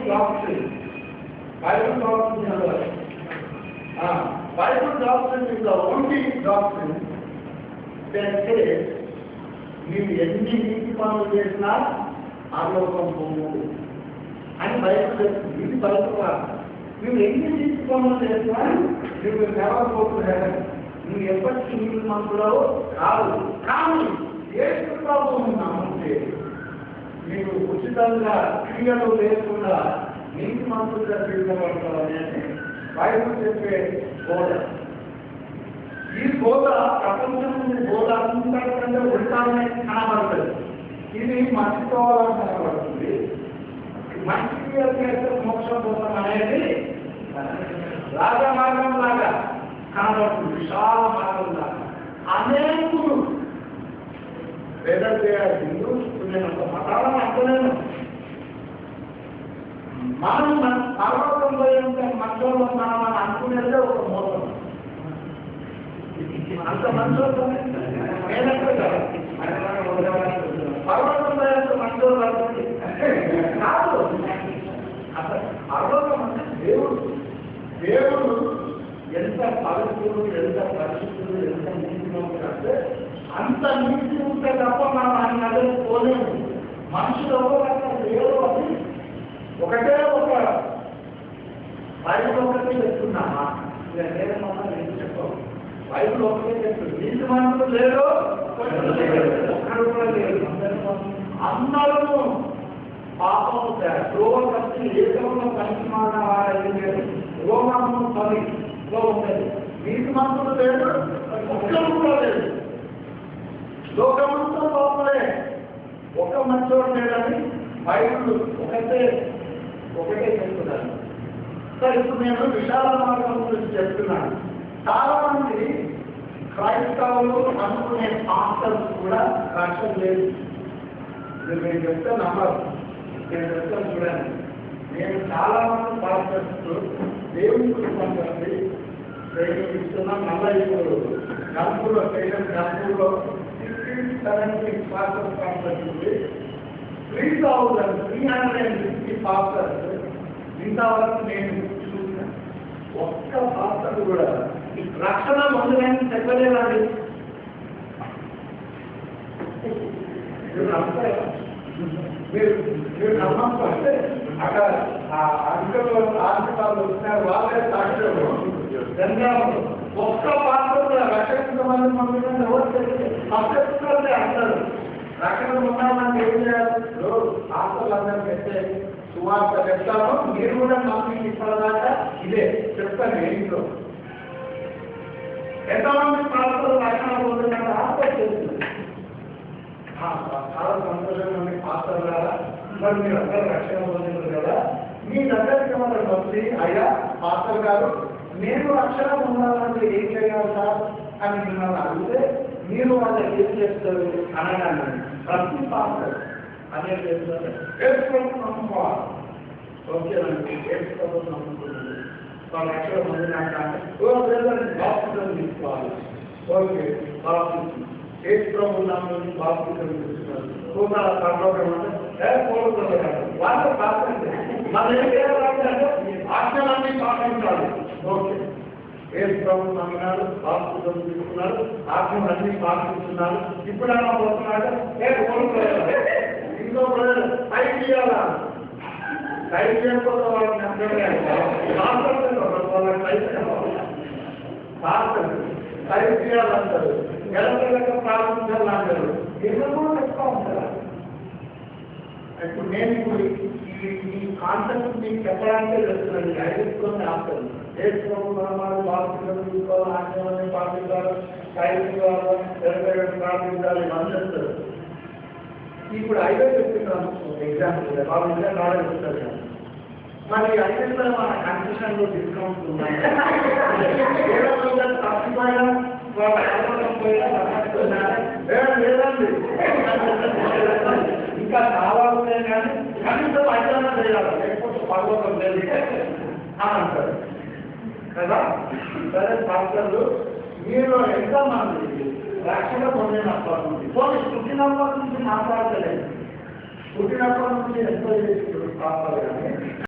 doctrine. Bible doctrine is Bible doctrine is the only doctrine that says మీరు ఎన్ని నీతి పనులు చేసినా ఆలోకం పోవు అని బైబిల్ చెప్తుంది. ఇది బైబిల్ వార్త. నువ్వు ఎన్ని నీతి పనులు చేసినా నువ్వు నెరవేర్పోతున్నావు. నువ్వు ఎప్పటికీ నీతి మంతుడవు కాదు. కానీ యేసు ప్రభువును నమ్మితే నీవు ఉచితంగా క్రియలు లేకుండా నీతి మంతులుగా తీర్చబడతావు అనేది బైబిల్ చెప్పే బోధ. ఈ బోధ ప్రపంచం బోధ అంతకంటే ఉల్టానే కనబడుతుంది. ఇది మర్చిపోవాలని కనబడుతుంది. మంచి చేస్తే మోక్షం కోసం అనేది రాజమార్గం లాగా కనబడుతుంది, విశాల మార్గం లాగా. అనేకులు హిందూ నేను ఒక మతాలను అంటలేను. మనం పర్వతంలో మంచోళ్ళు మనం అనుకునేదే ఒక మోసం. అంత మంచోళ్ళు పర్వతంలో ఎంత మంచోళ్ళు అనుకుంది కాదు. అసలు పర్వతం అంటే దేవుడు. దేవుడు ఎంత పవిత్రుడు, ఎంత పరిశుద్ధుడు, ఎంత నీతిమంతుడు అంటే అంత నీతి ఉంటే తప్ప మనం ఆయన నగరం పోలేము. మనుషులు ఎవరు లేరు. అని ఒకటే ఒక బైబిల్ ఒకటే చెప్తున్నామా? లేదమ్మా నేను చెప్పాను. బైబిల్ ఒకటే చెప్తుంది. నీతి మంతులు లేరు, ఒక్కరు కూడా లేరు. అందరూ పాపం ద్రోహశక్తి ఏకంలో కలిసి మాట వారు రోగము 10లో ఉంటుంది. నీతి మంతులు లేరు, ఒక్కరు కూడా లేదు. లోకమంతా లోపలే ఒక మంచోడు లేదని బైబిల్ ఒకటే చెప్తున్నాను. సరే, ఇప్పుడు నేను విశాల మార్గం గురించి చెప్తున్నాను. చాలా మంది క్రైస్తవులు అనుకునే పాస్టర్స్ కూడా రక్షణ లేదు. నేను చెప్తే నమ్మరు. నేను చెప్తాను చూడండి. నేను చాలా మంది పాస్టర్స్ దేవుని గురించి ప్రేమిస్తున్నాం. మళ్ళీ ఇప్పుడు గంపులో గంపులో 70 పాస్టర్స్ కాన్ఫరెన్స్ 3,350 పాస్టర్స్ ఇంతవరకు నేను చూసిన ఒక్క పాస్టర్ కూడా రక్షణ పొందడానికి చెప్పలేదండి. మీరు నమ్మకపోతే అక్కడ ఆర్థికాలు వచ్చినారు. వాళ్ళే సాక్షులు జనగాలు ఒక్క పాత్ర రక్షణ మంది ఎవరు పక్కనే అంటారు. రక్షణ ఉన్నామని ఏం చేయాలి? ఆస్తులు అందరూ పెట్టే సువార్త చెప్తాను. మీరు కూడా నమ్మి ఇప్పటిదాకా ఇదే చెప్తాను. ఇంట్లో ఎంతమంది పాత్రలు రక్షణ పొందుతున్నారు ఆస్పత్రి చేస్తుంది. చాలా సంతోషంగా ఉంది పాత్రలు కదా. మరి మీరు అందరూ రక్షణ పొందుతారు కదా. మీ దగ్గరికి మనం వచ్చి అయ్యా పాత్ర గారు నేను రక్షణ పొందాలంటే ఏం చేయాలి సార్ అని మిమ్మల్ని అడిగితే మీరు వాళ్ళకి ఏం చేస్తారు అనగానే ప్రతి పాత్ర అదే చేస్తారు. నమ్ముకోవాలి. ఓకేనండి, నమ్ముకుంటుంది. వాళ్ళ రక్షణ పొందినాక బాప్తిజం తీసుకోవాలి. ఓకే, బాప్తిజం ప్రభుత్వం బాప్తిజం తీసుకున్నారు. వాళ్ళ పాత్ర మన ఆజ్ఞలన్నీ పాటించాలి. ఓకే, ప్రభు నమ్మినారు, బాప్తిజం తీసుకున్నారు, ఆజ్ఞలన్నీ పాటిస్తున్నారు. ఇప్పుడైనా పోతున్నాడు ఇంకో పైకి చేయాలా? పైకి చేయకపోతే వాళ్ళకి పైకి చేయాలంటారు. ఎలక ప్రారంభించాలంటారు. ఎందుకు చెప్తా ఉంటారా? ఇప్పుడు నేను ఇప్పుడు ఈ కాన్సెప్ట్ మీకు చెప్పడానికే చెప్తున్నాను. ఐదుకొని ఆపుతాను. ఏ ప్రభుత్వాలు బాధ్యతలు తీసుకోవాలి, ఆజ్ఞాన్ని పాటించాలి, ప్రార్థించాలి, ఇవన్నీ చెప్తారు. ఇప్పుడు ఐదో చెప్తున్నాను ఎగ్జాంపుల్. వాళ్ళు ఇంకా కాడే చెప్తారు కదా. మరి ఐదులో మన కన్సెషన్లో డిస్కౌంట్స్ ఉన్నాయి. తప్పిపోయినా లేదండి, ఇంకా చాలా ఉన్నాయి. కానీ కనీసం ఐదైనా చేయాలి, లేకపోతే పర్వతం లేదు అని అంటారు కదా. సరే పాస్టర్లు, మీరు ఎంతమంది రక్షణ పొందినప్పటి నుంచి పుట్టినప్పటి నుంచి మాట్లాడలేదు. పుట్టినప్పటి నుంచి ఎంతో చేసి పాపాలు